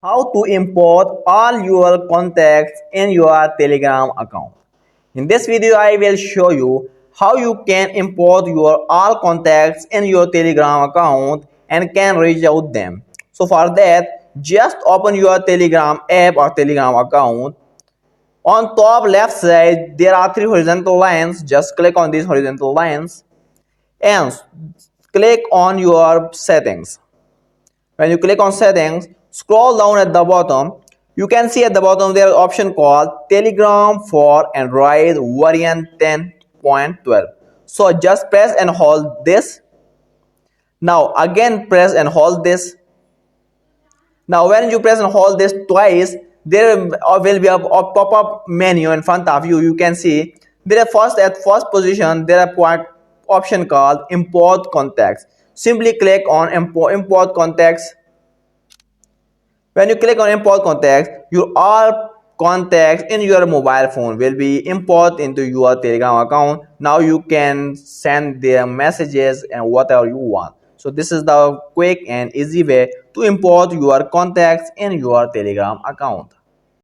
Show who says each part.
Speaker 1: How to import all your contacts in your Telegram account. In this video, I will show you how you can import your all contacts in your Telegram account and can reach out them. So for that, just open your Telegram app or Telegram account. On top left side, there are three horizontal lines. Just click on these horizontal lines and click on your settings. When you click on settings, scroll down at the bottom. You can see at the bottom there is an option called Telegram for Android version 10.12. So just press and hold this. Now again press and hold this. Now when you press and hold this twice, there will be a pop-up menu in front of you. You can see there at first position there are option called import contacts. Simply click on import contacts. When you click on import contacts, your all contacts in your mobile phone will be imported into your Telegram account. Now you can send their messages and whatever you want. So this is the quick and easy way to import your contacts in your Telegram account.